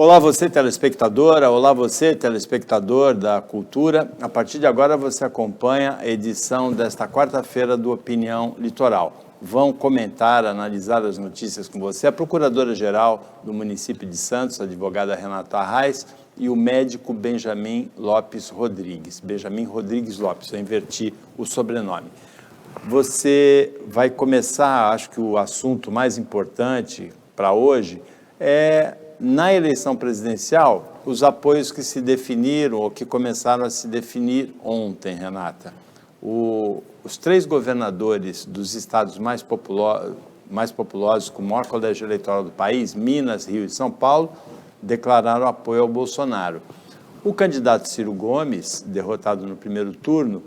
Olá você telespectadora, olá você telespectador da Cultura. A partir de agora você acompanha a edição desta quarta-feira do Opinião Litoral. Vão comentar, analisar as notícias com você a Procuradora-Geral do município de Santos, a advogada Renata Arraes, e o médico Benjamin Lopes Rodrigues. Benjamin Rodrigues Lopes, eu inverti o sobrenome. Você vai começar, acho que o assunto mais importante para hoje é, na eleição presidencial, os apoios que se definiram ou que começaram a se definir ontem, Renata. Os três governadores dos estados mais populosos, com o maior colégio eleitoral do país, Minas, Rio e São Paulo, declararam apoio ao Bolsonaro. O candidato Ciro Gomes, derrotado no primeiro turno,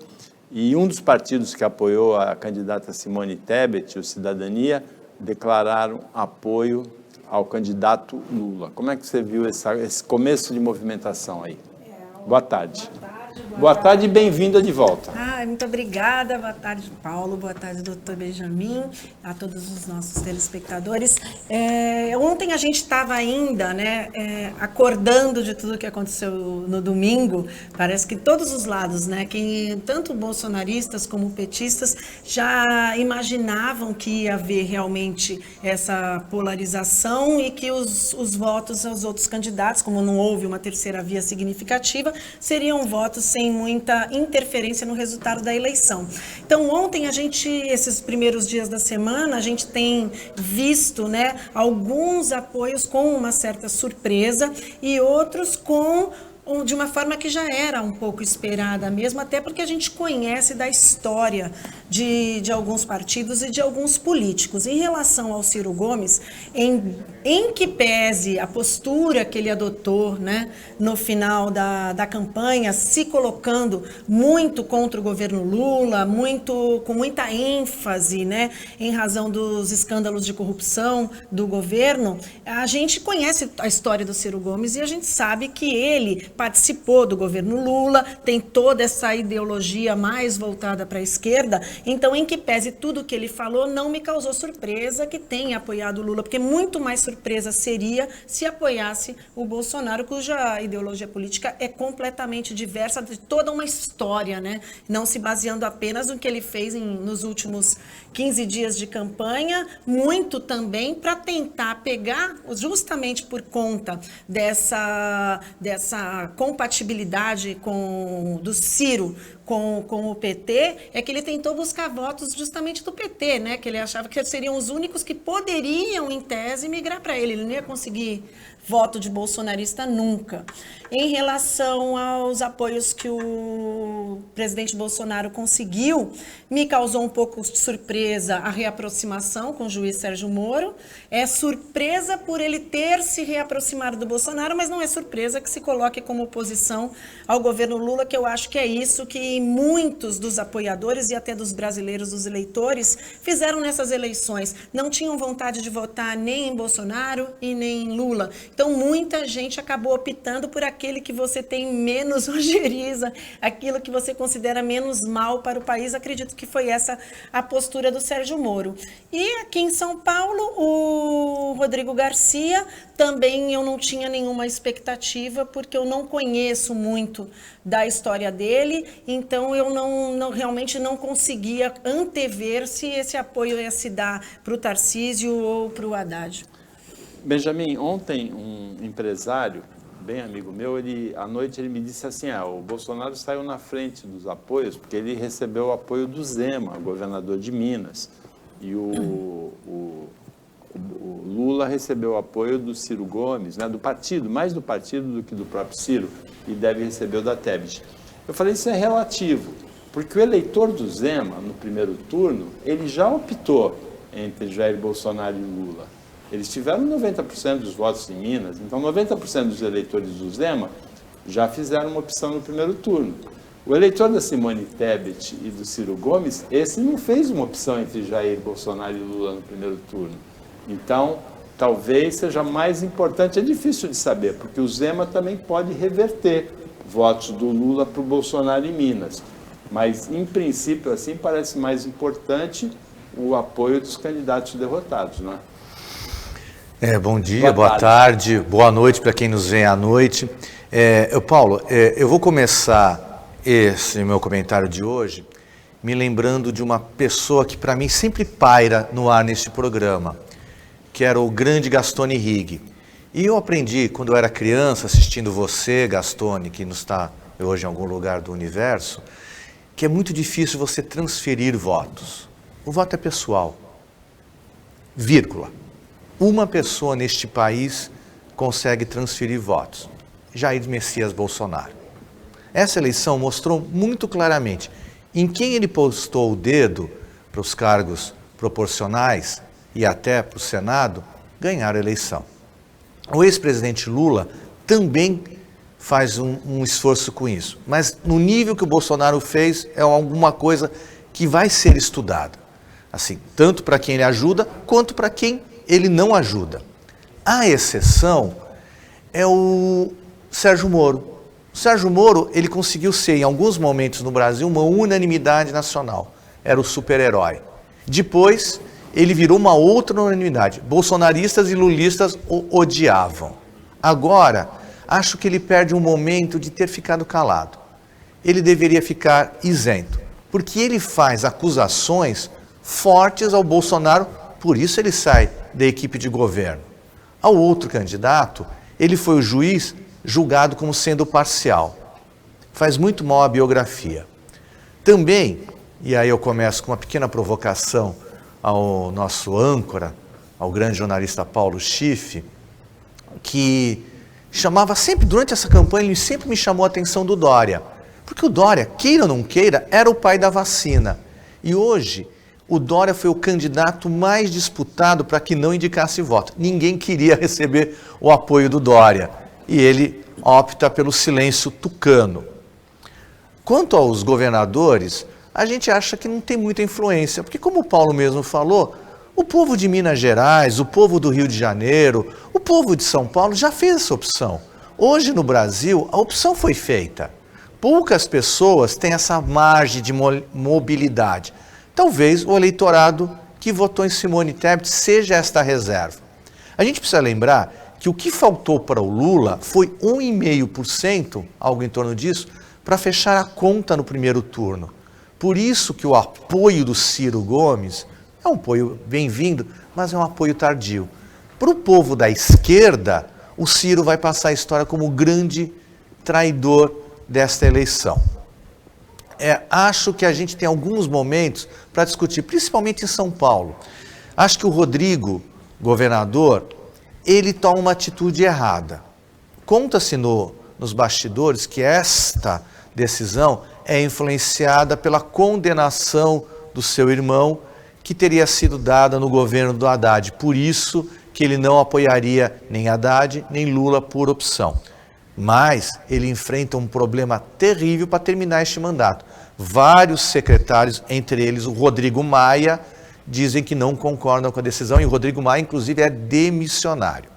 e um dos partidos que apoiou a candidata Simone Tebet, o Cidadania, declararam apoio ao candidato Lula. Como é que você viu esse começo de movimentação aí? Boa tarde. Boa tarde e bem-vinda de volta. Muito obrigada. Boa tarde, Paulo. Boa tarde, doutor Benjamin, a todos os nossos telespectadores. Ontem a gente estava ainda, acordando de tudo que aconteceu no domingo. Parece que todos os lados, que tanto bolsonaristas como petistas já imaginavam que ia haver realmente essa polarização e que os votos aos outros candidatos, como não houve uma terceira via significativa, seriam votos sem muita interferência no resultado da eleição. Então, ontem esses primeiros dias da semana, a gente tem visto, alguns apoios com uma certa surpresa e outros de uma forma que já era um pouco esperada mesmo, até porque a gente conhece da história de alguns partidos e de alguns políticos. Em relação ao Ciro Gomes, em que pese a postura que ele adotou, no final da campanha, se colocando muito contra o governo Lula, com muita ênfase, em razão dos escândalos de corrupção do governo, a gente conhece a história do Ciro Gomes e a gente sabe que ele participou do governo Lula, tem toda essa ideologia mais voltada para a esquerda, então, em que pese tudo que ele falou, não me causou surpresa que tenha apoiado o Lula, porque muito mais surpresa seria se apoiasse o Bolsonaro, cuja ideologia política é completamente diversa, de toda uma história, não se baseando apenas no que ele fez nos últimos 15 dias de campanha, muito também para tentar pegar, justamente por conta dessa compatibilidade do Ciro com o PT, é que ele tentou buscar votos justamente do PT, que ele achava que seriam os únicos que poderiam, em tese, migrar para ele. Ele não ia conseguir voto de bolsonarista nunca. Em relação aos apoios que o presidente Bolsonaro conseguiu, me causou um pouco de surpresa a reaproximação com o juiz Sérgio Moro. É surpresa por ele ter se reaproximado do Bolsonaro, mas não é surpresa que se coloque como oposição ao governo Lula, que eu acho que é isso que muitos dos apoiadores e até dos brasileiros, dos eleitores, fizeram nessas eleições. Não tinham vontade de votar nem em Bolsonaro e nem em Lula. Então, muita gente acabou optando por aquele que você tem menos ojeriza, aquilo que você considera menos mal para o país. Acredito que foi essa a postura do Sérgio Moro. E aqui em São Paulo, o Rodrigo Garcia, também eu não tinha nenhuma expectativa, porque eu não conheço muito da história dele, então eu realmente não conseguia antever se esse apoio ia se dar para o Tarcísio ou para o Haddad. Benjamin, ontem um empresário, bem amigo meu, à noite ele me disse assim, o Bolsonaro saiu na frente dos apoios porque ele recebeu o apoio do Zema, governador de Minas, e o Lula recebeu o apoio do Ciro Gomes, do partido, mais do partido do que do próprio Ciro, e deve receber o da Tebet. Eu falei, isso é relativo, porque o eleitor do Zema, no primeiro turno, ele já optou entre Jair Bolsonaro e Lula. Eles tiveram 90% dos votos em Minas, então 90% dos eleitores do Zema já fizeram uma opção no primeiro turno. O eleitor da Simone Tebet e do Ciro Gomes, esse não fez uma opção entre Jair Bolsonaro e Lula no primeiro turno. Então, talvez seja mais importante, é difícil de saber, porque o Zema também pode reverter votos do Lula para o Bolsonaro em Minas. Mas, em princípio, assim, parece mais importante o apoio dos candidatos derrotados, não é? Bom dia, boa tarde, boa noite para quem nos vê à noite. Paulo, eu vou começar esse meu comentário de hoje me lembrando de uma pessoa que para mim sempre paira no ar neste programa, que era o grande Gastone Rigg. E eu aprendi quando eu era criança, assistindo você, Gastone, que não está hoje em algum lugar do universo, que é muito difícil você transferir votos. O voto é pessoal, vírgula. Uma pessoa neste país consegue transferir votos, Jair Messias Bolsonaro. Essa eleição mostrou muito claramente em quem ele postou o dedo para os cargos proporcionais e até para o Senado ganhar a eleição. O ex-presidente Lula também faz um esforço com isso, mas no nível que o Bolsonaro fez é alguma coisa que vai ser estudada, assim, tanto para quem ele ajuda quanto para quem ele não ajuda. A exceção é o Sérgio Moro. O Sérgio Moro, ele conseguiu ser, em alguns momentos no Brasil, uma unanimidade nacional. Era o super-herói. Depois, ele virou uma outra unanimidade. Bolsonaristas e lulistas o odiavam. Agora, acho que ele perde um momento de ter ficado calado. Ele deveria ficar isento, porque ele faz acusações fortes ao Bolsonaro, por isso ele sai da equipe de governo. Ao outro candidato, ele foi o juiz julgado como sendo parcial. Faz muito mal a biografia. Também, e aí eu começo com uma pequena provocação ao nosso âncora, ao grande jornalista Paulo Schiff, que chamava sempre, durante essa campanha, ele sempre me chamou a atenção do Dória. Porque o Dória, queira ou não queira, era o pai da vacina. E hoje, o Dória foi o candidato mais disputado para que não indicasse voto. Ninguém queria receber o apoio do Dória. E ele opta pelo silêncio tucano. Quanto aos governadores, a gente acha que não tem muita influência, porque como o Paulo mesmo falou, o povo de Minas Gerais, o povo do Rio de Janeiro, o povo de São Paulo já fez essa opção. Hoje no Brasil, a opção foi feita. Poucas pessoas têm essa margem de mobilidade. Talvez o eleitorado que votou em Simone Tebet seja esta reserva. A gente precisa lembrar que o que faltou para o Lula foi 1,5%, algo em torno disso, para fechar a conta no primeiro turno. Por isso que o apoio do Ciro Gomes é um apoio bem-vindo, mas é um apoio tardio. Para o povo da esquerda, o Ciro vai passar a história como o grande traidor desta eleição. Acho que a gente tem alguns momentos para discutir, principalmente em São Paulo. Acho que o Rodrigo, governador, ele toma uma atitude errada. Conta-se nos bastidores que esta decisão é influenciada pela condenação do seu irmão, que teria sido dada no governo do Haddad. Por isso que ele não apoiaria nem Haddad, nem Lula por opção. Mas ele enfrenta um problema terrível para terminar este mandato. Vários secretários, entre eles o Rodrigo Maia, dizem que não concordam com a decisão, e o Rodrigo Maia, inclusive, é demissionário.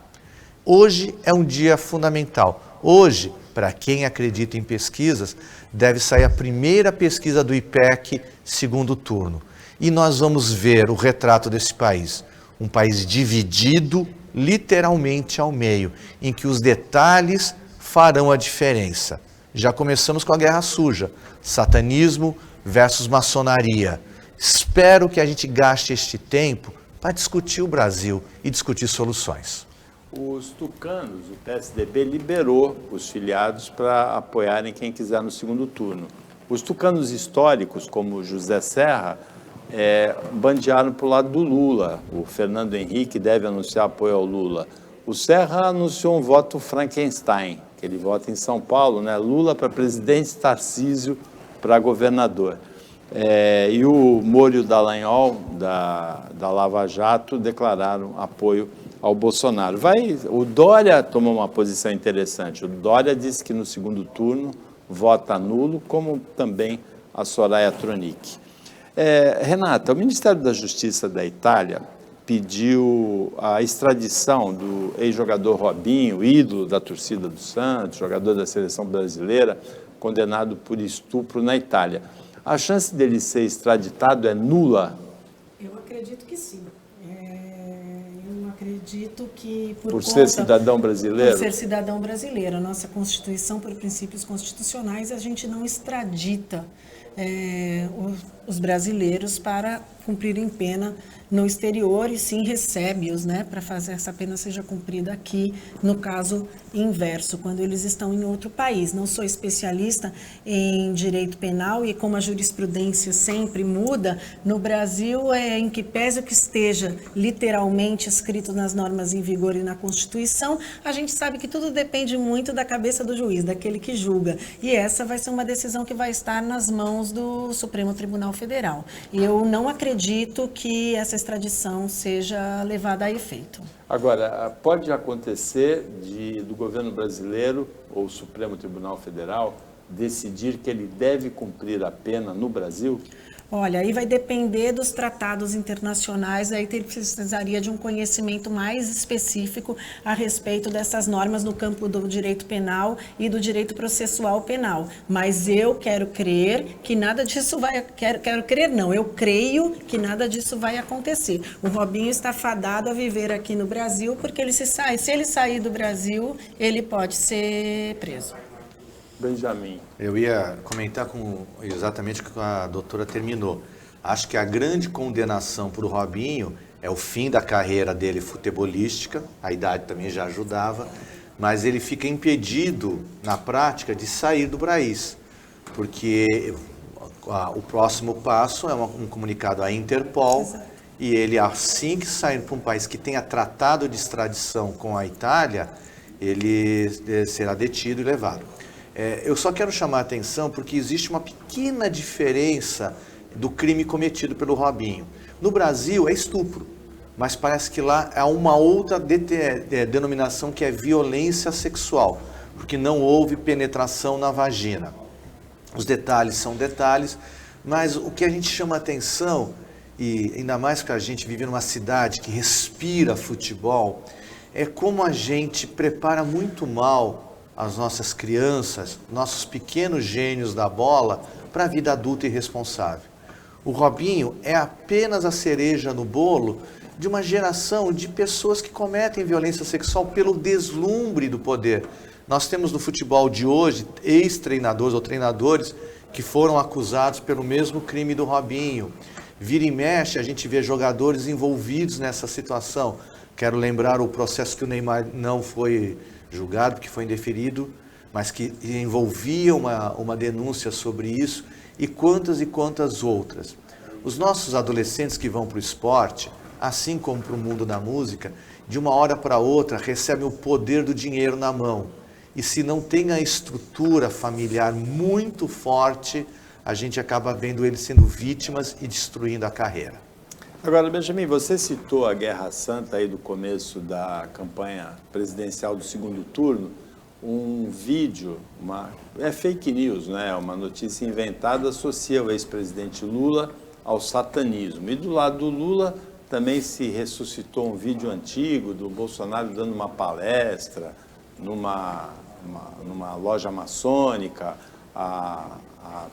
Hoje é um dia fundamental. Hoje, para quem acredita em pesquisas, deve sair a primeira pesquisa do IPEC, segundo turno. E nós vamos ver o retrato desse país. Um país dividido, literalmente ao meio, em que os detalhes farão a diferença. Já começamos com a guerra suja, satanismo versus maçonaria. Espero que a gente gaste este tempo para discutir o Brasil e discutir soluções. Os tucanos, o PSDB liberou os filiados para apoiarem quem quiser no segundo turno. Os tucanos históricos, como José Serra, bandearam para o lado do Lula. O Fernando Henrique deve anunciar apoio ao Lula. O Serra anunciou um voto Frankenstein, que ele vota em São Paulo, né? Lula para presidente, Tarcísio para governador. E o Moro e o Dallagnol, da Lava Jato, declararam apoio ao Bolsonaro. O Dória tomou uma posição interessante. O Dória disse que no segundo turno vota nulo, como também a Soraya Tronic. Renata, o Ministério da Justiça da Itália pediu a extradição do ex-jogador Robinho, ídolo da torcida do Santos, jogador da seleção brasileira, condenado por estupro na Itália. A chance dele ser extraditado é nula? Eu acredito que sim. Eu acredito acredito que por ser cidadão brasileiro? Por ser cidadão brasileiro. A nossa Constituição, por princípios constitucionais, a gente não extradita os brasileiros para cumprirem pena no exterior e sim recebe-os, né, para fazer essa pena seja cumprida aqui, no caso inverso, quando eles estão em outro país. Não sou especialista em direito penal e como a jurisprudência sempre muda, no Brasil, em que pese o que esteja literalmente escrito nas normas em vigor e na Constituição, a gente sabe que tudo depende muito da cabeça do juiz, daquele que julga. E essa vai ser uma decisão que vai estar nas mãos do Supremo Tribunal Federal. Eu não acredito que essa extradição seja levada a efeito. Agora, pode acontecer do governo brasileiro ou o Supremo Tribunal Federal decidir que ele deve cumprir a pena no Brasil? Olha, aí vai depender dos tratados internacionais, aí ele precisaria de um conhecimento mais específico a respeito dessas normas no campo do direito penal e do direito processual penal. Mas eu quero crer que nada disso vai... Quero crer não, eu creio que nada disso vai acontecer. O Robinho está fadado a viver aqui no Brasil porque se ele sair do Brasil, ele pode ser preso. Benjamin. Eu ia comentar exatamente o que a doutora terminou. Acho que a grande condenação para o Robinho é o fim da carreira dele futebolística, a idade também já ajudava, mas ele fica impedido, na prática, de sair do país, porque o próximo passo é um comunicado à Interpol. Exato. E ele, assim que sair para um país que tenha tratado de extradição com a Itália, ele será detido e levado. Eu só quero chamar a atenção porque existe uma pequena diferença do crime cometido pelo Robinho. No Brasil é estupro, mas parece que lá há uma outra denominação que é violência sexual, porque não houve penetração na vagina. Os detalhes são detalhes, mas o que a gente chama a atenção, e ainda mais que a gente vive numa cidade que respira futebol, é como a gente prepara muito mal as nossas crianças, nossos pequenos gênios da bola, para a vida adulta e responsável. O Robinho é apenas a cereja no bolo de uma geração de pessoas que cometem violência sexual pelo deslumbre do poder. Nós temos no futebol de hoje ex-treinadores ou treinadores que foram acusados pelo mesmo crime do Robinho. Vira e mexe, a gente vê jogadores envolvidos nessa situação. Quero lembrar o processo que o Neymar não foi julgado, porque foi indeferido, mas que envolvia uma denúncia sobre isso, e quantas outras. Os nossos adolescentes que vão para o esporte, assim como para o mundo da música, de uma hora para outra recebem o poder do dinheiro na mão. E se não tem a estrutura familiar muito forte, a gente acaba vendo eles sendo vítimas e destruindo a carreira. Agora, Benjamin, você citou a Guerra Santa aí do começo da campanha presidencial do segundo turno, um vídeo, é fake news, né? Uma notícia inventada, associa o ex-presidente Lula ao satanismo. E do lado do Lula também se ressuscitou um vídeo antigo do Bolsonaro dando uma palestra numa loja maçônica, a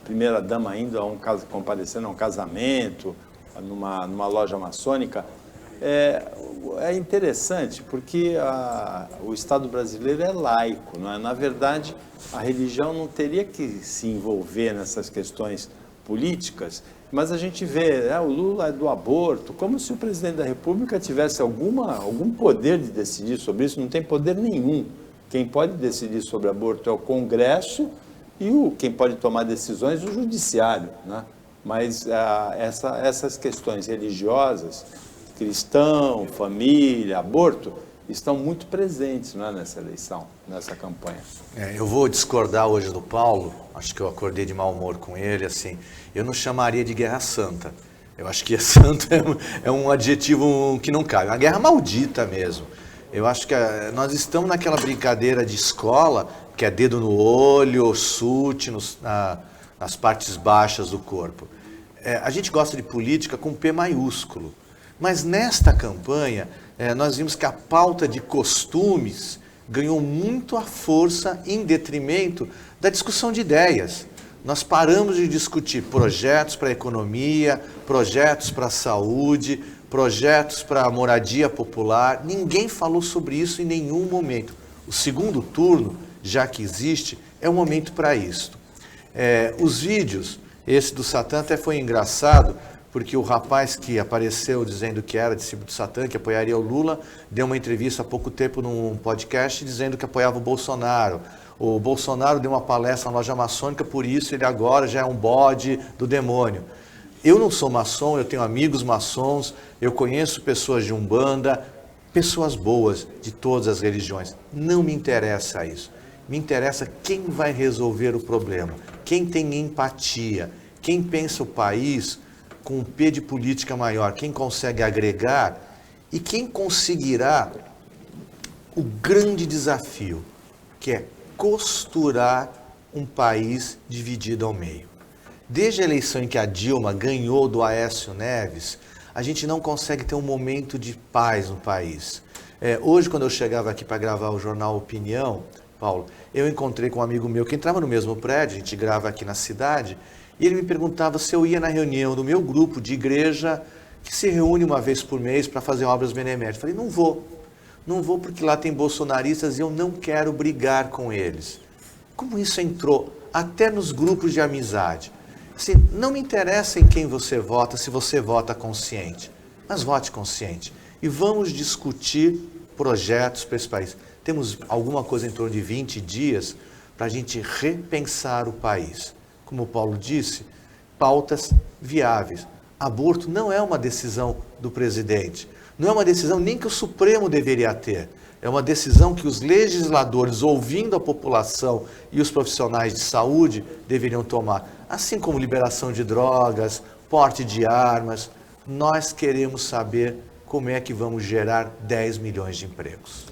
primeira-dama ainda comparecendo a um casamento, numa loja maçônica. É interessante porque o Estado brasileiro é laico, não é? Na verdade, a religião não teria que se envolver nessas questões políticas, mas a gente vê, o Lula é do aborto, como se o presidente da República tivesse algum poder de decidir sobre isso. Não tem poder nenhum. Quem pode decidir sobre aborto é o Congresso e quem pode tomar decisões é o Judiciário, né? Mas essas questões religiosas, cristão, família, aborto, estão muito presentes, né, nessa eleição, nessa campanha. Eu vou discordar hoje do Paulo, acho que eu acordei de mau humor com ele, assim, eu não chamaria de guerra santa. Eu acho que santo é um adjetivo que não cabe, é uma guerra maldita mesmo. Eu acho que nós estamos naquela brincadeira de escola, que é dedo no olho, chute nas partes baixas do corpo. A gente gosta de política com P maiúsculo, mas nesta campanha nós vimos que a pauta de costumes ganhou muito a força em detrimento da discussão de ideias. Nós paramos de discutir projetos para a economia, projetos para a saúde, projetos para moradia popular. Ninguém falou sobre isso em nenhum momento. O segundo turno, já que existe, é o momento para isso. Os vídeos, esse do Satã até foi engraçado, porque o rapaz que apareceu dizendo que era discípulo do Satã, que apoiaria o Lula, deu uma entrevista há pouco tempo num podcast dizendo que apoiava o Bolsonaro. O Bolsonaro deu uma palestra na loja maçônica, por isso ele agora já é um bode do demônio. Eu não sou maçom, eu tenho amigos maçons, eu conheço pessoas de Umbanda, pessoas boas de todas as religiões. Não me interessa isso. Me interessa quem vai resolver o problema, quem tem empatia, quem pensa o país com um P de política maior, quem consegue agregar e quem conseguirá o grande desafio, que é costurar um país dividido ao meio. Desde a eleição em que a Dilma ganhou do Aécio Neves, a gente não consegue ter um momento de paz no país. Hoje, quando eu chegava aqui para gravar o jornal Opinião, Paulo, eu encontrei com um amigo meu que entrava no mesmo prédio, a gente grava aqui na cidade, e ele me perguntava se eu ia na reunião do meu grupo de igreja, que se reúne uma vez por mês para fazer obras beneméritas. Eu falei, não vou. Não vou porque lá tem bolsonaristas e eu não quero brigar com eles. Como isso entrou até nos grupos de amizade? Assim, não me interessa em quem você vota, se você vota consciente, mas vote consciente. E vamos discutir projetos para esse país. Temos alguma coisa em torno de 20 dias para a gente repensar o país. Como o Paulo disse, pautas viáveis. Aborto não é uma decisão do presidente. Não é uma decisão nem que o Supremo deveria ter. É uma decisão que os legisladores, ouvindo a população e os profissionais de saúde, deveriam tomar. Assim como liberação de drogas, porte de armas. Nós queremos saber como é que vamos gerar 10 milhões de empregos.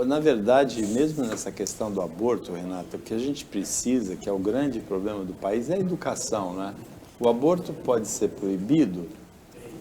Na verdade, mesmo nessa questão do aborto, Renato, o que a gente precisa, que é o grande problema do país, é a educação, né? O aborto pode ser proibido.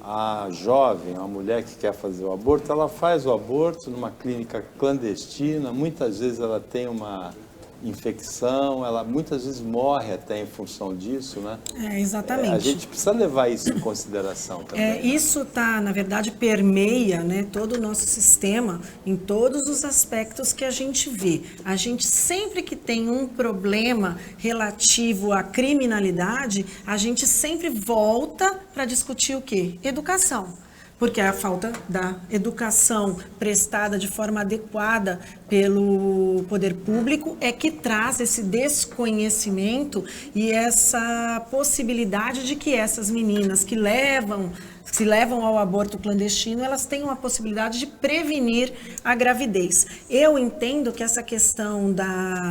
A jovem, a mulher que quer fazer o aborto, ela faz o aborto numa clínica clandestina, muitas vezes ela tem uma infecção, ela muitas vezes morre até em função disso, né? Exatamente. A gente precisa levar isso em consideração também. Isso na verdade, permeia, né, todo o nosso sistema em todos os aspectos que a gente vê. A gente sempre que tem um problema relativo à criminalidade, a gente sempre volta para discutir o quê? Educação. Porque a falta da educação prestada de forma adequada pelo poder público é que traz esse desconhecimento e essa possibilidade de que essas meninas que se levam ao aborto clandestino, elas tenham a possibilidade de prevenir a gravidez. Eu entendo que essa questão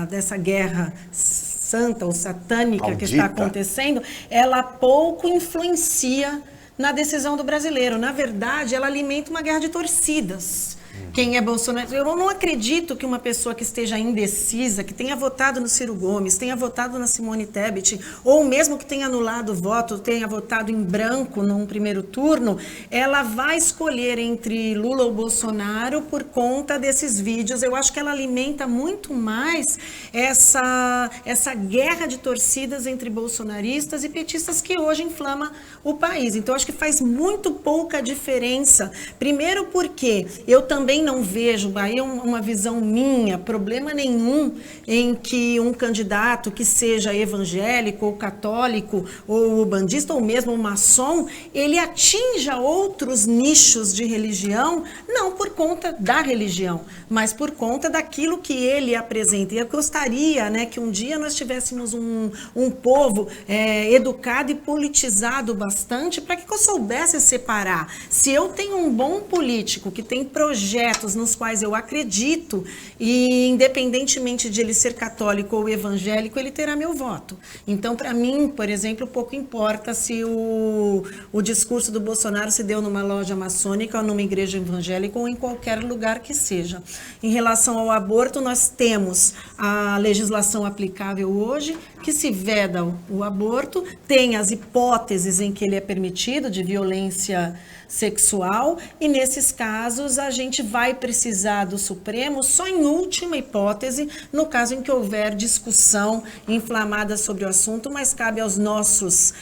dessa guerra santa ou satânica maldita que está acontecendo, ela pouco influencia na decisão do brasileiro. Na verdade, ela alimenta uma guerra de torcidas. Quem é bolsonarista? Eu não acredito que uma pessoa que esteja indecisa, que tenha votado no Ciro Gomes, tenha votado na Simone Tebet, ou mesmo que tenha anulado o voto, tenha votado em branco num primeiro turno, ela vai escolher entre Lula ou Bolsonaro por conta desses vídeos. Eu acho que ela alimenta muito mais essa guerra de torcidas entre bolsonaristas e petistas que hoje inflama o país. Então, acho que faz muito pouca diferença. Primeiro porque eu também não vejo, aí é uma visão minha, problema nenhum em que um candidato que seja evangélico ou católico ou bandista ou mesmo maçom, ele atinja outros nichos de religião, não por conta da religião, mas por conta daquilo que ele apresenta. E eu gostaria, né, que um dia nós tivéssemos um povo educado e politizado bastante para que eu soubesse separar. Se eu tenho um bom político que tem projetos nos quais eu acredito, e independentemente de ele ser católico ou evangélico, ele terá meu voto. Então, para mim, por exemplo, pouco importa se o discurso do Bolsonaro se deu numa loja maçônica ou numa igreja evangélica ou em qualquer lugar que seja. Em relação ao aborto, nós temos a legislação aplicável hoje, que se veda o aborto, tem as hipóteses em que ele é permitido de violência sexual, e nesses casos a gente vai precisar do Supremo só em última hipótese, no caso em que houver discussão inflamada sobre o assunto, mas cabe aos nossos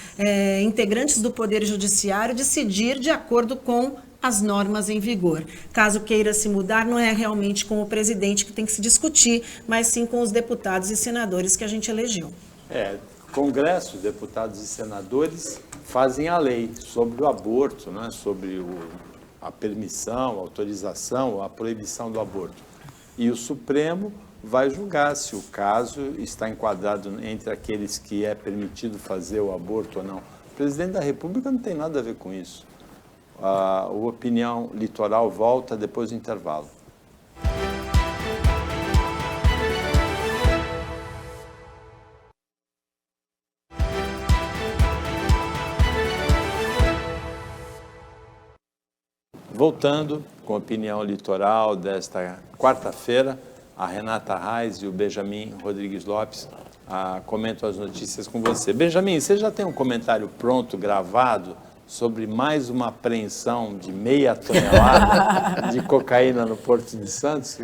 integrantes do Poder Judiciário decidir de acordo com as normas em vigor. Caso queira se mudar, não é realmente com o presidente que tem que se discutir, mas sim com os deputados e senadores que a gente elegeu. Congresso, deputados e senadores fazem a lei sobre o aborto, né? Sobre a permissão, a autorização, a proibição do aborto. E o Supremo vai julgar se o caso está enquadrado entre aqueles que é permitido fazer o aborto ou não. O presidente da República não tem nada a ver com isso. A Opinião Litoral volta depois do intervalo. Voltando com a Opinião Litoral desta quarta-feira, a Renata Reis e o Benjamin Rodrigues Lopes comentam as notícias com você. Benjamin, você já tem um comentário pronto, gravado, sobre mais uma apreensão de 0,5 tonelada de cocaína no Porto de Santos?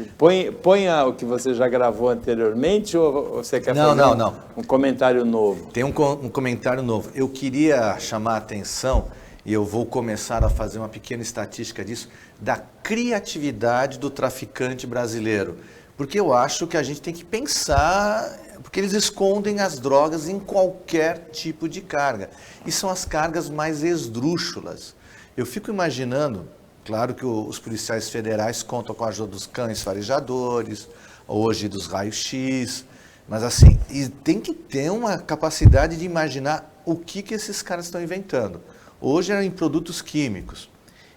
Ponha o que você já gravou anteriormente ou você quer fazer um comentário novo? Tem um comentário novo. Eu queria chamar a atenção, e eu vou começar a fazer uma pequena estatística disso, da criatividade do traficante brasileiro. Porque eu acho que a gente tem que pensar, porque eles escondem as drogas em qualquer tipo de carga. E são as cargas mais esdrúxulas. Eu fico imaginando, claro que os policiais federais contam com a ajuda dos cães farejadores, hoje dos raios-x, mas assim, e tem que ter uma capacidade de imaginar o que esses caras estão inventando. Hoje é em produtos químicos.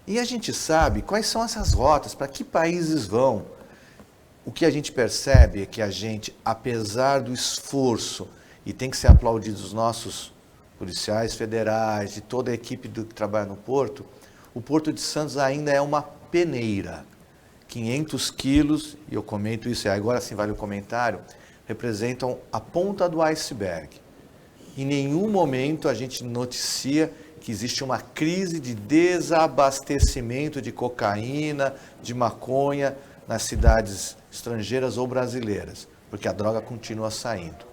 E a gente sabe quais são essas rotas, para que países vão. O que a gente percebe é que a gente, apesar do esforço, e tem que ser aplaudido os nossos policiais federais e toda a equipe que trabalha no Porto, o Porto de Santos ainda é uma peneira. 500 quilos, e eu comento isso, e agora sim vale o comentário, representam a ponta do iceberg. Em nenhum momento a gente noticia que existe uma crise de desabastecimento de cocaína, de maconha, nas cidades estrangeiras ou brasileiras, porque a droga continua saindo.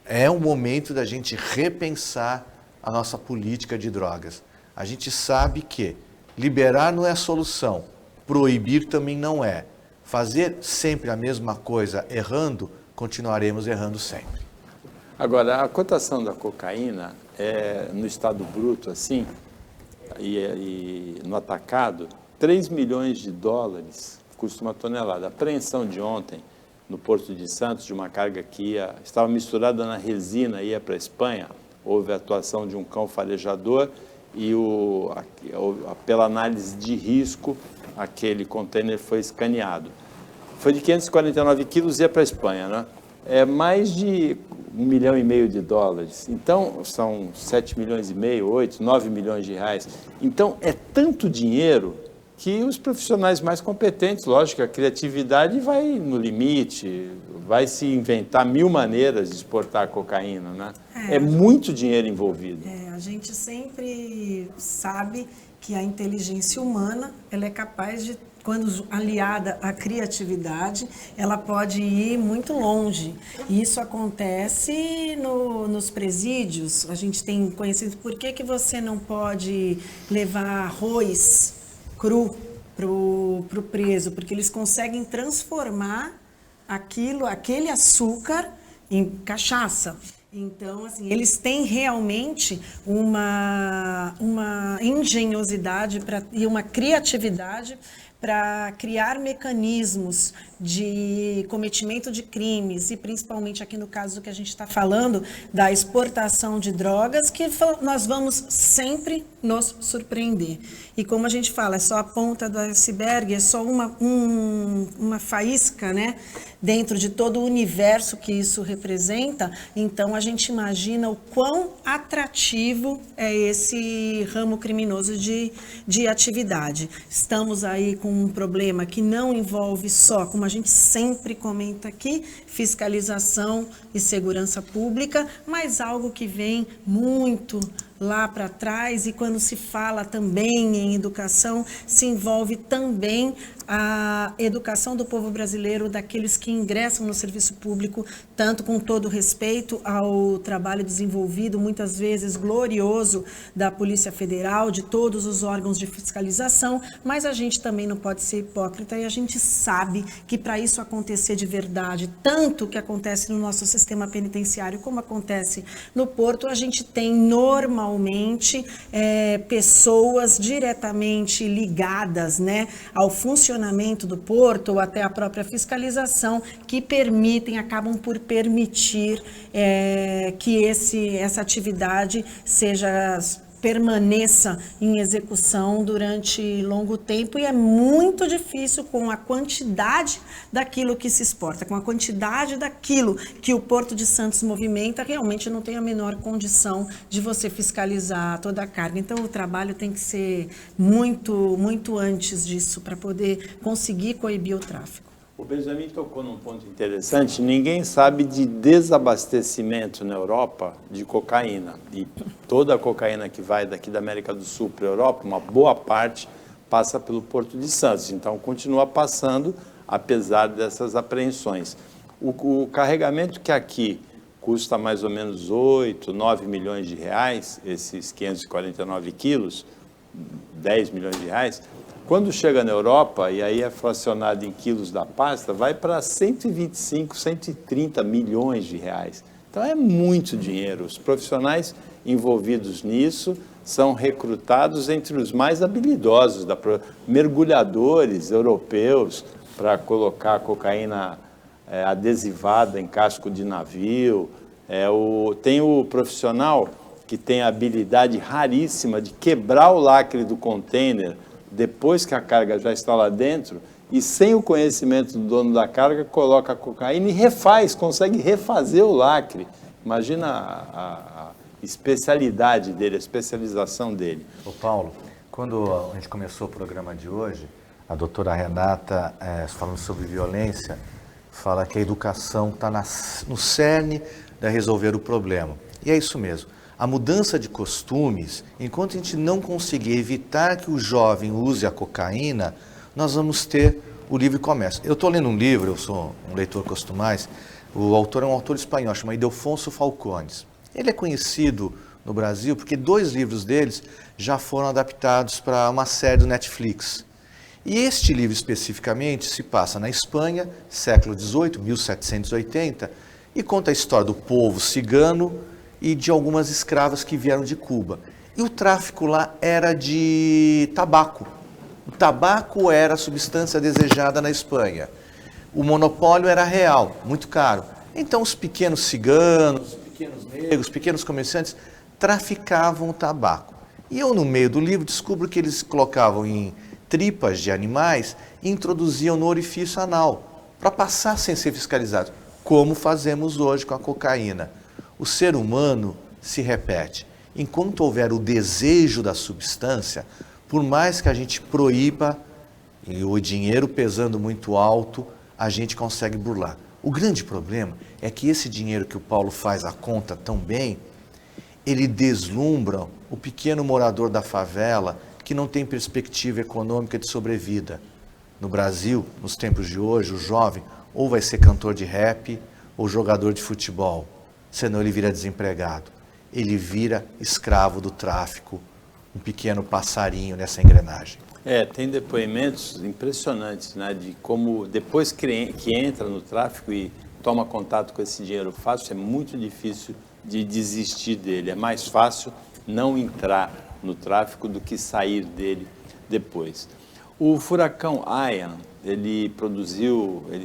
É o momento da gente repensar a nossa política de drogas. A gente sabe que liberar não é a solução, proibir também não é. Fazer sempre a mesma coisa errando, continuaremos errando sempre. Agora, a cotação da cocaína no estado bruto, assim, e no atacado, 3 milhões de dólares custa uma tonelada. A apreensão de ontem no Porto de Santos, de uma carga que estava misturada na resina, ia para a Espanha, houve a atuação de um cão farejador e pela análise de risco, aquele container foi escaneado. Foi de 549 quilos e ia para a Espanha, né? É mais de 1,5 milhão de dólares. Então, são 7 milhões e meio, 8, 9 milhões de reais. Então, é tanto dinheiro que os profissionais mais competentes, lógico, a criatividade vai no limite, vai se inventar 1000 maneiras de exportar a cocaína, né? É muito dinheiro envolvido. A gente sempre sabe que a inteligência humana, ela é capaz de, quando aliada à criatividade, ela pode ir muito longe. E isso acontece nos presídios. A gente tem conhecido por que você não pode levar arroz cru pro preso, porque eles conseguem transformar aquele açúcar em cachaça. Então, assim, eles têm realmente uma engenhosidade e uma criatividade para criar mecanismos de cometimento de crimes, e principalmente aqui no caso do que a gente está falando, da exportação de drogas, que nós vamos sempre nos surpreender. E como a gente fala, é só a ponta do iceberg, é só uma faísca, né, dentro de todo o universo que isso representa. Então a gente imagina o quão atrativo é esse ramo criminoso de atividade. Estamos aí com um problema que não envolve só, como a gente sempre comenta aqui, fiscalização e segurança pública, mas algo que vem muito lá para trás, e quando se fala também em educação, se envolve também a educação do povo brasileiro, daqueles que ingressam no serviço público, tanto com todo respeito ao trabalho desenvolvido, muitas vezes glorioso, da Polícia Federal, de todos os órgãos de fiscalização, mas a gente também não pode ser hipócrita, e a gente sabe que para isso acontecer de verdade, tanto que acontece no nosso sistema penitenciário como acontece no Porto, a gente tem normalmente pessoas diretamente ligadas, né, ao funcionamento do Porto, ou até a própria fiscalização, que acabam por permitir que essa atividade permaneça em execução durante longo tempo, e é muito difícil com a quantidade daquilo que se exporta, com a quantidade daquilo que o Porto de Santos movimenta, realmente não tem a menor condição de você fiscalizar toda a carga. Então o trabalho tem que ser muito, muito antes disso para poder conseguir coibir o tráfico. O Benjamin tocou num ponto interessante. Ninguém sabe de desabastecimento na Europa de cocaína. E toda a cocaína que vai daqui da América do Sul para a Europa, uma boa parte passa pelo Porto de Santos. Então, continua passando, apesar dessas apreensões. O carregamento que aqui custa mais ou menos 8, 9 milhões de reais, esses 549 quilos, 10 milhões de reais, quando chega na Europa, e aí é fracionado em quilos da pasta, vai para 125, 130 milhões de reais. Então é muito dinheiro. Os profissionais envolvidos nisso são recrutados entre os mais habilidosos, mergulhadores europeus, para colocar cocaína adesivada em casco de navio. Tem o profissional que tem a habilidade raríssima de quebrar o lacre do container depois que a carga já está lá dentro, e sem o conhecimento do dono da carga, coloca a cocaína e consegue refazer o lacre. Imagina a especialidade dele, a especialização dele. Ô Paulo, quando a gente começou o programa de hoje, a doutora Renata, falando sobre violência, fala que a educação está no cerne de resolver o problema. E é isso mesmo. A mudança de costumes, enquanto a gente não conseguir evitar que o jovem use a cocaína, nós vamos ter o livre comércio. Eu estou lendo um livro, eu sou um leitor costumais, o autor é um autor espanhol, chama Ildefonso Falcones. Ele é conhecido no Brasil porque 2 livros deles já foram adaptados para uma série do Netflix. E este livro especificamente se passa na Espanha, século XVIII, 1780, e conta a história do povo cigano e de algumas escravas que vieram de Cuba. E o tráfico lá era de tabaco. O tabaco era a substância desejada na Espanha. O monopólio era real, muito caro. Então os pequenos ciganos, pequenos negros, pequenos comerciantes traficavam o tabaco. E eu, no meio do livro, descubro que eles colocavam em tripas de animais e introduziam no orifício anal, para passar sem ser fiscalizado, como fazemos hoje com a cocaína. O ser humano se repete. Enquanto houver o desejo da substância, por mais que a gente proíba, e o dinheiro pesando muito alto, a gente consegue burlar. O grande problema é que esse dinheiro que o Paulo faz a conta tão bem, ele deslumbra o pequeno morador da favela que não tem perspectiva econômica de sobrevida. No Brasil, nos tempos de hoje, o jovem ou vai ser cantor de rap ou jogador de futebol. Senão ele vira desempregado, ele vira escravo do tráfico, um pequeno passarinho nessa engrenagem. Tem depoimentos impressionantes, né, de como depois que entra no tráfico e toma contato com esse dinheiro fácil, é muito difícil de desistir dele. É mais fácil não entrar no tráfico do que sair dele depois. O furacão Ian, ele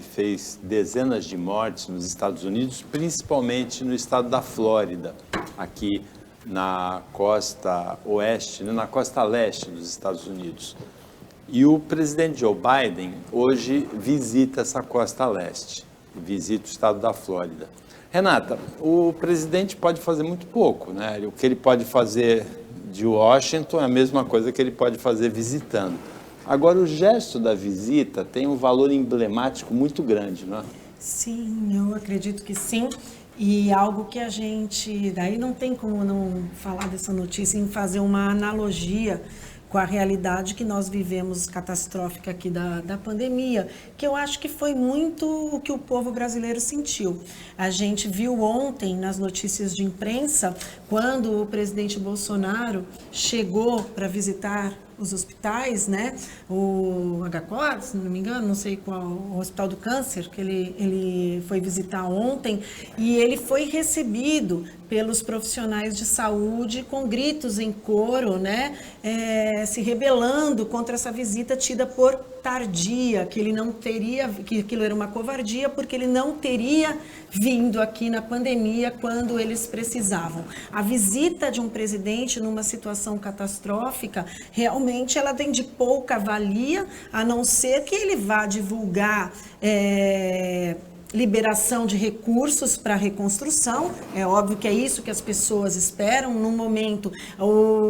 fez dezenas de mortes nos Estados Unidos, principalmente no estado da Flórida, aqui na costa oeste, na costa leste dos Estados Unidos. E o presidente Joe Biden hoje visita essa costa leste, visita o estado da Flórida. Renata, o presidente pode fazer muito pouco, né? O que ele pode fazer de Washington é a mesma coisa que ele pode fazer visitando. Agora, o gesto da visita tem um valor emblemático muito grande, não é? Sim, eu acredito que sim. E algo que a gente, daí não tem como não falar dessa notícia em fazer uma analogia com a realidade que nós vivemos catastrófica aqui da pandemia, que eu acho que foi muito o que o povo brasileiro sentiu. A gente viu ontem nas notícias de imprensa, quando o presidente Bolsonaro chegou para visitar os hospitais, né? O HCOR, se não me engano, não sei qual, o Hospital do Câncer, que ele foi visitar ontem, e ele foi recebido pelos profissionais de saúde com gritos em coro, né? Se rebelando contra essa visita tida por tardia, que ele não teria, que aquilo era uma covardia, porque ele não teria vindo aqui na pandemia quando eles precisavam. A visita de um presidente numa situação catastrófica, realmente ela tem de pouca valia, a não ser que ele vá divulgar liberação de recursos para a reconstrução. É óbvio que é isso que as pessoas esperam. No momento,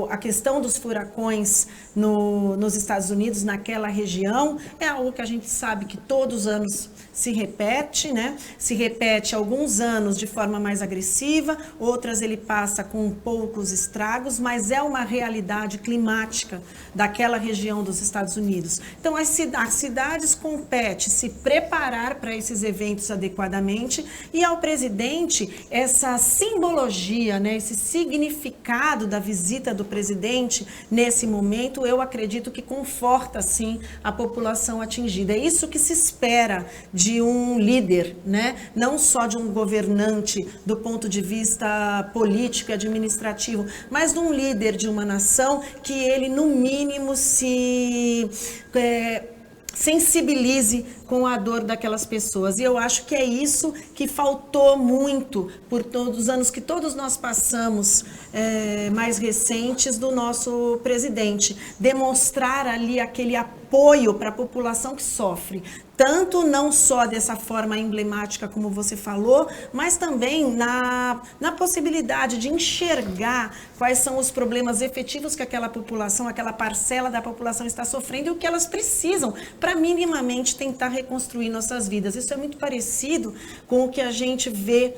a questão dos furacões nos Estados Unidos, naquela região, é algo que a gente sabe que todos os anos se repete, né? Se repete alguns anos de forma mais agressiva, outras ele passa com poucos estragos, mas é uma realidade climática daquela região dos Estados Unidos. Então, as cidades compete se preparar para esses eventos adequadamente, e ao presidente essa simbologia, né, esse significado da visita do presidente nesse momento, eu acredito que conforta sim a população atingida. É isso que se espera de um líder, né? Não só de um governante do ponto de vista político e administrativo, mas de um líder de uma nação que ele no mínimo se sensibilize com a dor daquelas pessoas. E eu acho que é isso que faltou muito por todos os anos que todos nós passamos mais recentes do nosso presidente. Demonstrar ali aquele apoio para a população que sofre. Tanto não só dessa forma emblemática como você falou, mas também na possibilidade de enxergar quais são os problemas efetivos que aquela população, aquela parcela da população está sofrendo e o que elas precisam para minimamente tentar reconstruir nossas vidas. Isso é muito parecido com o que a gente vê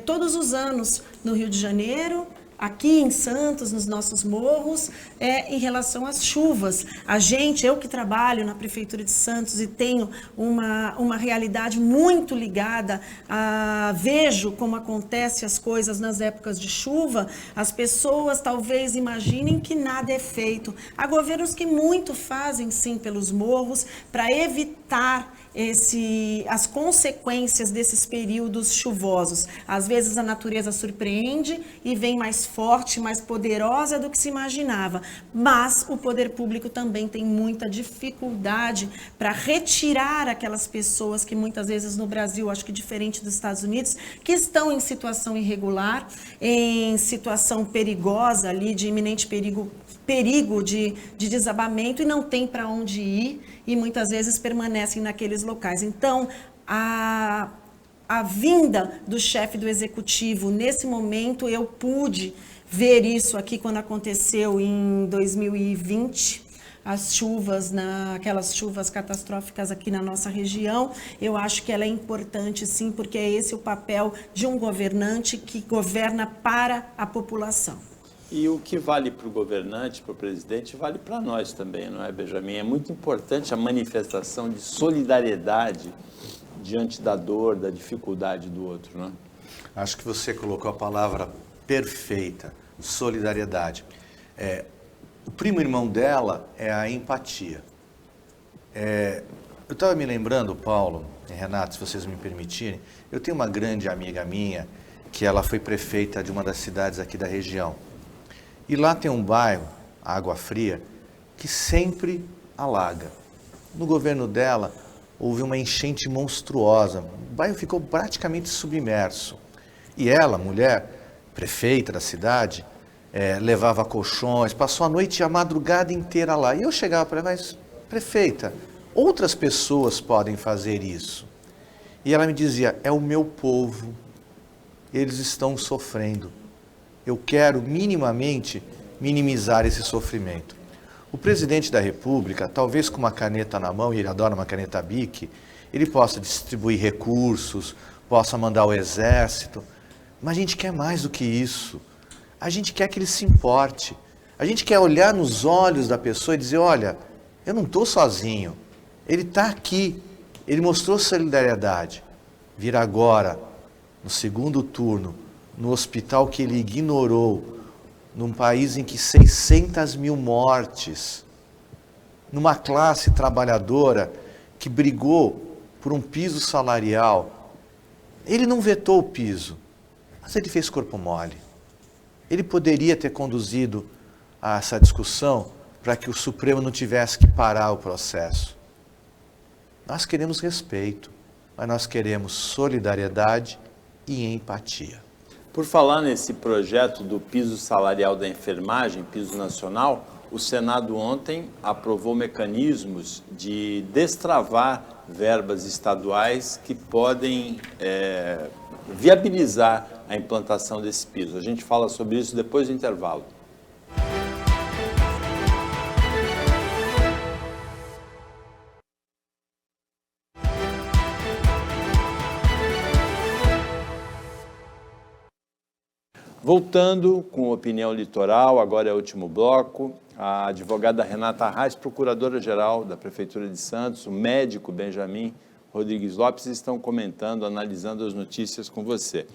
todos os anos no Rio de Janeiro, aqui em Santos, nos nossos morros, em relação às chuvas. Eu que trabalho na Prefeitura de Santos e tenho uma realidade muito ligada, vejo como acontecem as coisas nas épocas de chuva, as pessoas talvez imaginem que nada é feito. Há governos que muito fazem sim pelos morros para evitar as consequências desses períodos chuvosos. Às vezes a natureza surpreende e vem mais forte, mais poderosa do que se imaginava, mas o poder público também tem muita dificuldade para retirar aquelas pessoas que muitas vezes no Brasil, acho que diferente dos Estados Unidos, que estão em situação irregular, em situação perigosa ali, de iminente perigo de desabamento, e não tem para onde ir e muitas vezes permanecem naqueles locais. Então, a vinda do chefe do executivo, nesse momento, eu pude ver isso aqui quando aconteceu em 2020, as chuvas, aquelas chuvas catastróficas aqui na nossa região. Eu acho que ela é importante sim, porque é esse o papel de um governante que governa para a população. E o que vale para o governante, para o presidente, vale para nós também, não é, Benjamin? É muito importante a manifestação de solidariedade diante da dor, da dificuldade do outro, não é? Acho que você colocou a palavra perfeita, solidariedade. O primo irmão dela é a empatia. Eu estava me lembrando, Paulo e Renato, se vocês me permitirem, eu tenho uma grande amiga minha, que ela foi prefeita de uma das cidades aqui da região. E lá tem um bairro, Água Fria, que sempre alaga. No governo dela, houve uma enchente monstruosa. O bairro ficou praticamente submerso. E ela, mulher, prefeita da cidade, levava colchões, passou a noite e a madrugada inteira lá. E eu chegava para ela, mas, prefeita, outras pessoas podem fazer isso. E ela me dizia, é o meu povo, eles estão sofrendo. Eu quero minimamente minimizar esse sofrimento. O presidente da República, talvez com uma caneta na mão, e ele adora uma caneta Bic, ele possa distribuir recursos, possa mandar o exército, mas a gente quer mais do que isso. A gente quer que ele se importe. A gente quer olhar nos olhos da pessoa e dizer, olha, eu não estou sozinho. Ele está aqui. Ele mostrou solidariedade. Vir agora, no segundo turno, no hospital que ele ignorou, num país em que 600 mil mortes, numa classe trabalhadora que brigou por um piso salarial. Ele não vetou o piso, mas ele fez corpo mole. Ele poderia ter conduzido a essa discussão para que o Supremo não tivesse que parar o processo. Nós queremos respeito, mas nós queremos solidariedade e empatia. Por falar nesse projeto do piso salarial da enfermagem, piso nacional, o Senado ontem aprovou mecanismos de destravar verbas estaduais que podem viabilizar a implantação desse piso. A gente fala sobre isso depois do intervalo. Voltando com Opinião Litoral, agora é o último bloco, a advogada Renata Arraes, procuradora-geral da Prefeitura de Santos, o médico Benjamin Rodrigues Lopes estão comentando, analisando as notícias com você.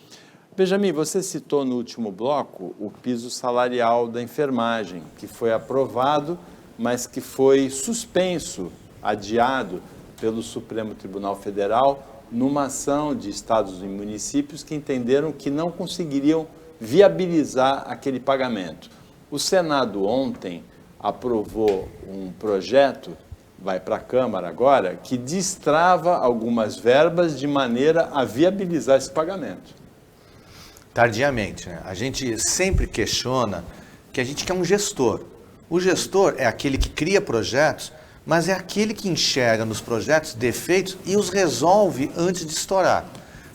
Benjamin, você citou no último bloco o piso salarial da enfermagem, que foi aprovado, mas que foi suspenso, adiado pelo Supremo Tribunal Federal, numa ação de estados e municípios que entenderam que não conseguiriam viabilizar aquele pagamento. O Senado ontem aprovou um projeto, vai para a Câmara agora, que destrava algumas verbas de maneira a viabilizar esse pagamento. Tardiamente, né? A gente sempre questiona que a gente quer um gestor. O gestor é aquele que cria projetos, mas é aquele que enxerga nos projetos defeitos e os resolve antes de estourar.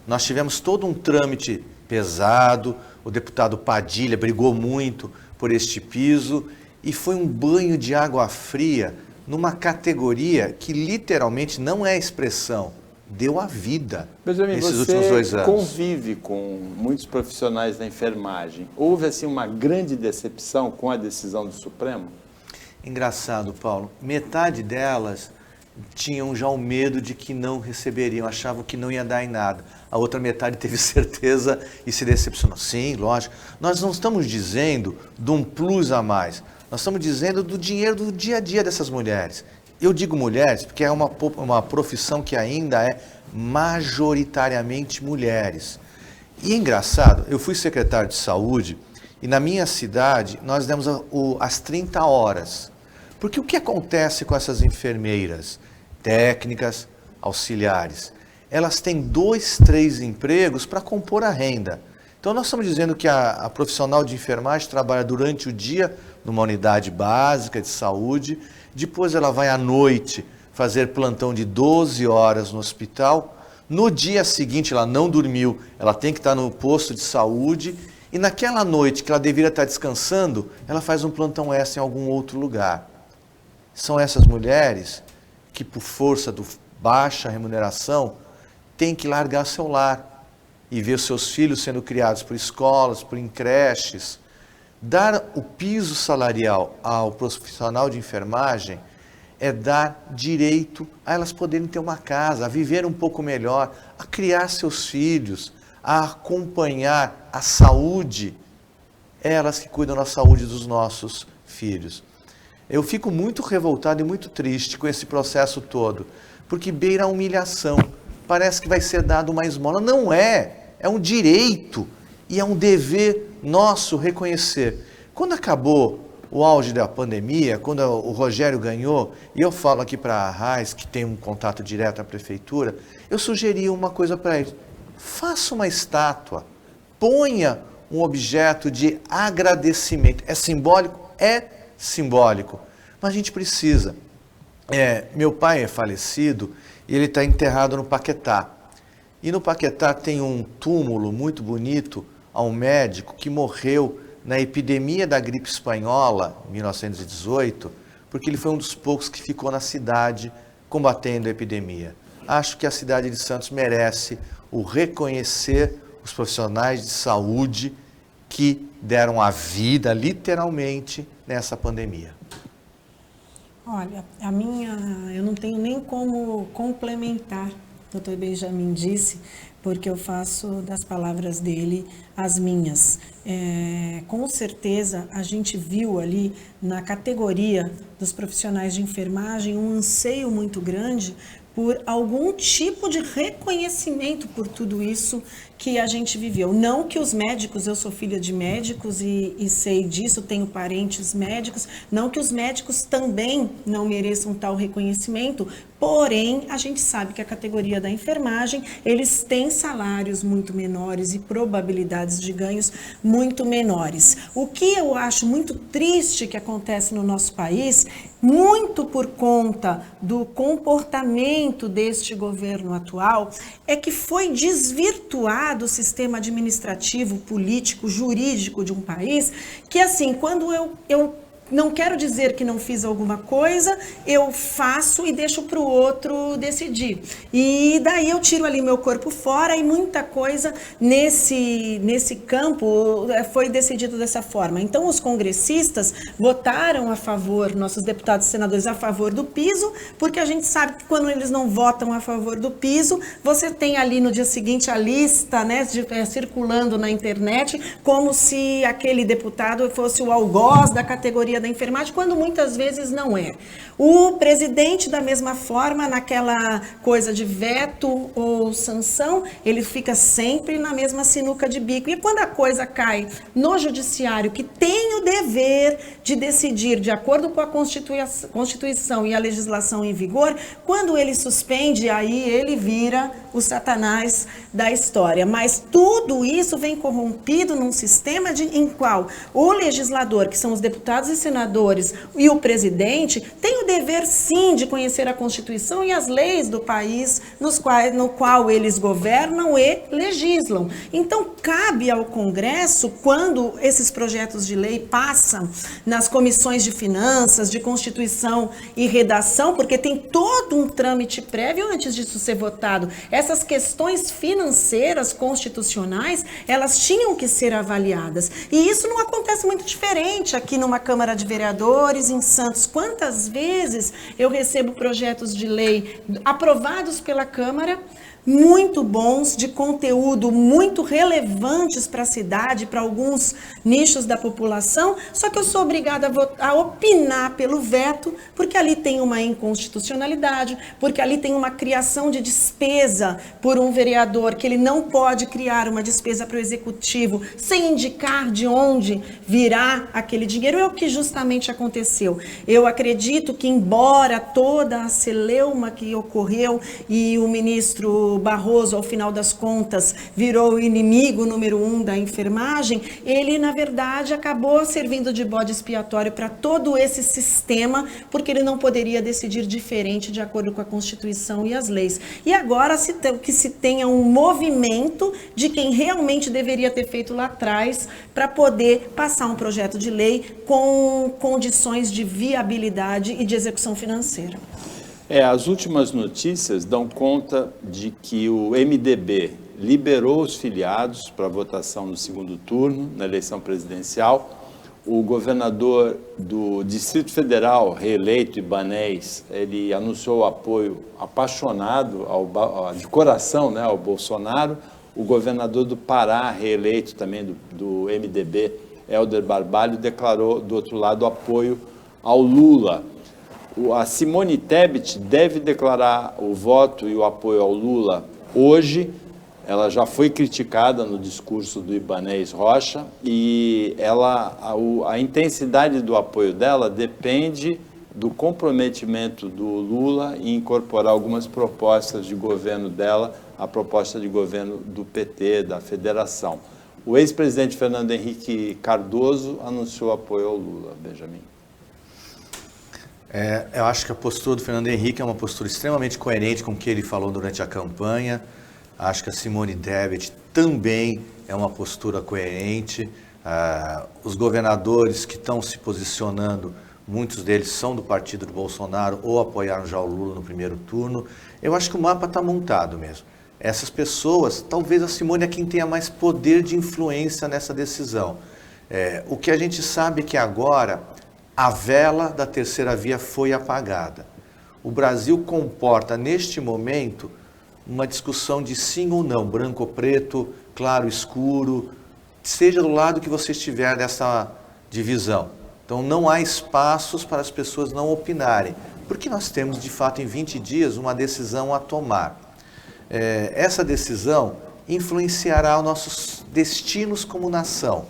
Nós tivemos todo um trâmite pesado, o deputado Padilha brigou muito por este piso e foi um banho de água fria numa categoria que literalmente não é expressão, deu a vida nesses últimos 2 anos. Você convive com muitos profissionais da enfermagem. Houve assim uma grande decepção com a decisão do Supremo? Engraçado, Paulo. Metade delas tinham já o medo de que não receberiam, achavam que não ia dar em nada. A outra metade teve certeza e se decepcionou. Sim, lógico. Nós não estamos dizendo de um plus a mais. Nós estamos dizendo do dinheiro do dia a dia dessas mulheres. Eu digo mulheres porque é uma profissão que ainda é majoritariamente mulheres. E é engraçado, eu fui secretário de saúde e na minha cidade nós demos as 30 horas. Porque o que acontece com essas enfermeiras, técnicas, auxiliares? Elas têm 2, 3 empregos para compor a renda. Então nós estamos dizendo que a profissional de enfermagem trabalha durante o dia numa unidade básica de saúde, depois ela vai à noite fazer plantão de 12 horas no hospital, no dia seguinte ela não dormiu, ela tem que estar no posto de saúde e naquela noite que ela deveria estar descansando, ela faz um plantão extra em algum outro lugar. São essas mulheres que, por força da baixa remuneração, têm que largar seu lar e ver seus filhos sendo criados por escolas, por creches. Dar o piso salarial ao profissional de enfermagem é dar direito a elas poderem ter uma casa, a viver um pouco melhor, a criar seus filhos, a acompanhar a saúde, elas que cuidam da saúde dos nossos filhos. Eu fico muito revoltado e muito triste com esse processo todo, porque beira a humilhação. Parece que vai ser dado uma esmola. Não é, é um direito e é um dever nosso reconhecer. Quando acabou o auge da pandemia, quando o Rogério ganhou, e eu falo aqui para a Arraes, que tem um contato direto à prefeitura, eu sugeri uma coisa para ele. Faça uma estátua, ponha um objeto de agradecimento. É simbólico? É simbólico, mas a gente precisa. Meu pai é falecido e ele está enterrado no Paquetá. E no Paquetá tem um túmulo muito bonito a um médico que morreu na epidemia da gripe espanhola, em 1918, porque ele foi um dos poucos que ficou na cidade combatendo a epidemia. acho que a cidade de Santos merece o reconhecer os profissionais de saúde que deram a vida, literalmente, nessa pandemia. Olha, eu não tenho nem como complementar, o Dr. Benjamin disse, porque eu faço das palavras dele as minhas. Com certeza, a gente viu ali na categoria dos profissionais de enfermagem um anseio muito grande por algum tipo de reconhecimento por tudo isso que a gente viveu. Não que os médicos, eu sou filha de médicos e sei disso, tenho parentes médicos, não que os médicos também não mereçam tal reconhecimento, porém, a gente sabe que a categoria da enfermagem, eles têm salários muito menores e probabilidades de ganhos muito menores. O que eu acho muito triste que acontece no nosso país, muito por conta do comportamento deste governo atual, é que foi desvirtuado o sistema administrativo, político, jurídico de um país, que assim, quando eu não quero dizer que não fiz alguma coisa, eu faço e deixo para o outro decidir. E daí eu tiro ali meu corpo fora e muita coisa nesse campo foi decidido dessa forma. Então os congressistas votaram a favor, nossos deputados e senadores a favor do piso, porque a gente sabe que quando eles não votam a favor do piso, você tem ali no dia seguinte a lista, né, circulando na internet, como se aquele deputado fosse o algoz da categoria da enfermagem, quando muitas vezes não é. O presidente, da mesma forma, naquela coisa de veto ou sanção, ele fica sempre na mesma sinuca de bico. E quando a coisa cai no judiciário, que tem o dever de decidir de acordo com a Constituição e a legislação em vigor, quando ele suspende, aí ele vira o Satanás da história. Mas tudo isso vem corrompido num sistema em qual o legislador, que são os deputados e senadores, e o presidente, tem o dever sim de conhecer a Constituição e as leis do país no qual eles governam e legislam. Então, cabe ao Congresso, quando esses projetos de lei passam nas comissões de finanças, de Constituição e redação, porque tem todo um trâmite prévio antes disso ser votado. Essas questões financeiras, constitucionais, elas tinham que ser avaliadas. E isso não acontece muito diferente aqui numa Câmara de Vereadores, em Santos. Quantas vezes eu recebo projetos de lei aprovados pela Câmara, muito bons, de conteúdo muito relevantes para a cidade, para alguns nichos da população, só que eu sou obrigada a opinar pelo veto, porque ali tem uma inconstitucionalidade, porque ali tem uma criação de despesa por um vereador, que ele não pode criar uma despesa para o executivo sem indicar de onde virá aquele dinheiro. É o que justamente aconteceu. Eu acredito que, embora toda a celeuma que ocorreu e o ministro Barroso, ao final das contas, virou o inimigo número 1 da enfermagem, ele, na verdade, acabou servindo de bode expiatório para todo esse sistema, porque ele não poderia decidir diferente de acordo com a Constituição e as leis. E agora que se tenha um movimento de quem realmente deveria ter feito lá atrás para poder passar um projeto de lei com condições de viabilidade e de execução financeira. As últimas notícias dão conta de que o MDB liberou os filiados para votação no segundo turno, na eleição presidencial. O governador do Distrito Federal, reeleito, Ibanez, ele anunciou o apoio apaixonado, de coração, né, ao Bolsonaro. O governador do Pará, reeleito também do MDB, Helder Barbalho, declarou, do outro lado, apoio ao Lula. A Simone Tebet deve declarar o voto e o apoio ao Lula hoje. Ela já foi criticada no discurso do Ibanez Rocha e a intensidade do apoio dela depende do comprometimento do Lula em incorporar algumas propostas de governo dela, a proposta de governo do PT, da federação. O ex-presidente Fernando Henrique Cardoso anunciou apoio ao Lula. Benjamin. Eu acho que a postura do Fernando Henrique é uma postura extremamente coerente com o que ele falou durante a campanha. Acho que a Simone Tebet também é uma postura coerente. Os governadores que estão se posicionando muitos deles são do partido do Bolsonaro ou apoiaram já o Lula no primeiro turno. Eu acho que o mapa está montado mesmo. Essas pessoas, talvez a Simone é quem tenha mais poder de influência nessa decisão. O que a gente sabe é que agora a vela da terceira via foi apagada. O Brasil comporta, neste momento, uma discussão de sim ou não, branco ou preto, claro, escuro, seja do lado que você estiver dessa divisão. Então não há espaços para as pessoas não opinarem, porque nós temos, de fato, em 20 dias, uma decisão a tomar. Essa decisão influenciará os nossos destinos como nação,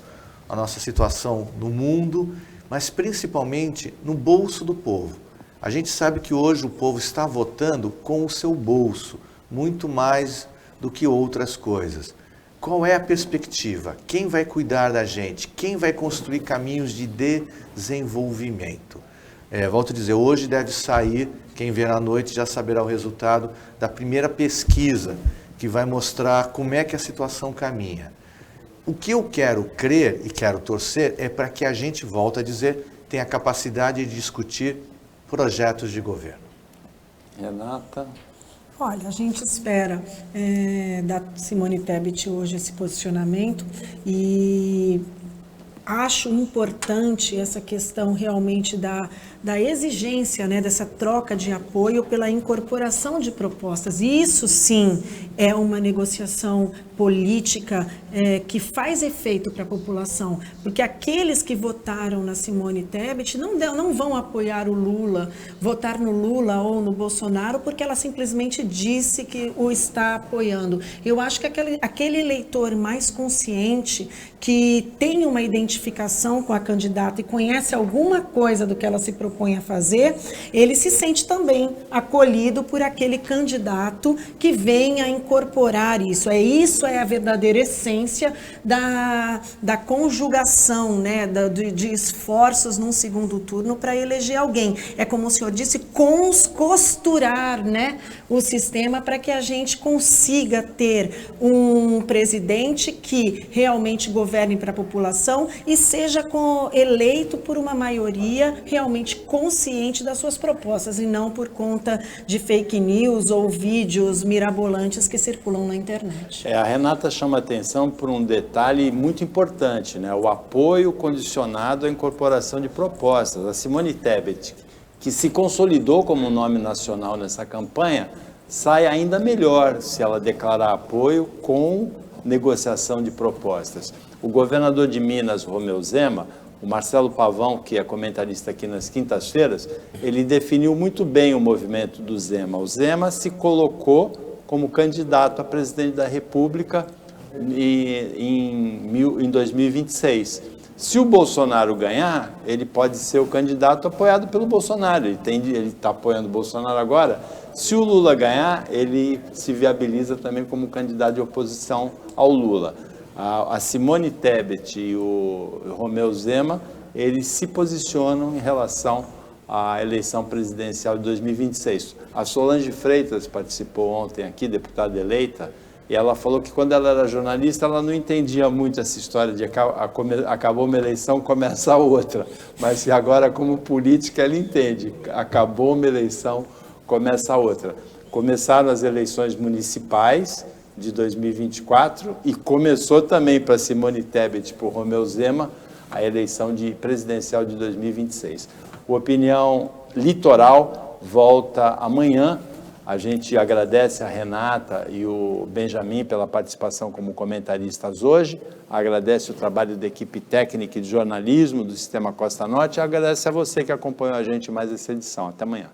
a nossa situação no mundo, mas principalmente no bolso do povo. A gente sabe que hoje o povo está votando com o seu bolso, muito mais do que outras coisas. Qual é a perspectiva? Quem vai cuidar da gente? Quem vai construir caminhos de desenvolvimento? Volto a dizer, hoje deve sair, quem ver à noite já saberá o resultado da primeira pesquisa, que vai mostrar como é que a situação caminha. O que eu quero crer e quero torcer é para que a gente, volta a dizer, tenha a capacidade de discutir projetos de governo. Renata? Olha, a gente espera da Simone Tebet hoje esse posicionamento e acho importante essa questão realmente da exigência, né, dessa troca de apoio pela incorporação de propostas. E isso sim é uma negociação política que faz efeito para a população, porque aqueles que votaram na Simone Tebet não vão apoiar o Lula, votar no Lula ou no Bolsonaro, porque ela simplesmente disse que o está apoiando. Eu acho que aquele eleitor mais consciente, que tem uma identificação com a candidata e conhece alguma coisa do que ela se propõe a fazer, ele se sente também acolhido por aquele candidato que venha incorporar isso. Isso é a verdadeira essência da conjugação, né, de esforços num segundo turno para eleger alguém. É como o senhor disse, costurar, né, o sistema para que a gente consiga ter um presidente que realmente governe para a população e seja eleito por uma maioria realmente consciente das suas propostas e não por conta de fake news ou vídeos mirabolantes que circulam na internet. A Renata chama atenção por um detalhe muito importante, né? O apoio condicionado à incorporação de propostas. A Simone Tebet, que se consolidou como nome nacional nessa campanha, sai ainda melhor se ela declarar apoio com negociação de propostas. O governador de Minas, Romeu Zema, o Marcelo Pavão, que é comentarista aqui nas quintas-feiras, ele definiu muito bem o movimento do Zema. O Zema se colocou como candidato a presidente da República em 2026. Se o Bolsonaro ganhar, ele pode ser o candidato apoiado pelo Bolsonaro. Ele está apoiando o Bolsonaro agora. Se o Lula ganhar, ele se viabiliza também como candidato de oposição ao Lula. A Simone Tebet e o Romeu Zema, eles se posicionam em relação à eleição presidencial de 2026. A Solange Freitas participou ontem aqui, deputada eleita, e ela falou que quando ela era jornalista, ela não entendia muito essa história de acabou uma eleição, começa outra. Mas agora, como política, ela entende. Acabou uma eleição, começa outra. Começaram as eleições municipais de 2024 e começou também para Simone Tebet e para o Romeu Zema a eleição presidencial de 2026. O Opinião Litoral volta amanhã. A gente agradece a Renata e o Benjamin pela participação como comentaristas hoje, agradece o trabalho da equipe técnica e de jornalismo do Sistema Costa Norte e agradece a você que acompanhou a gente mais essa edição. Até amanhã.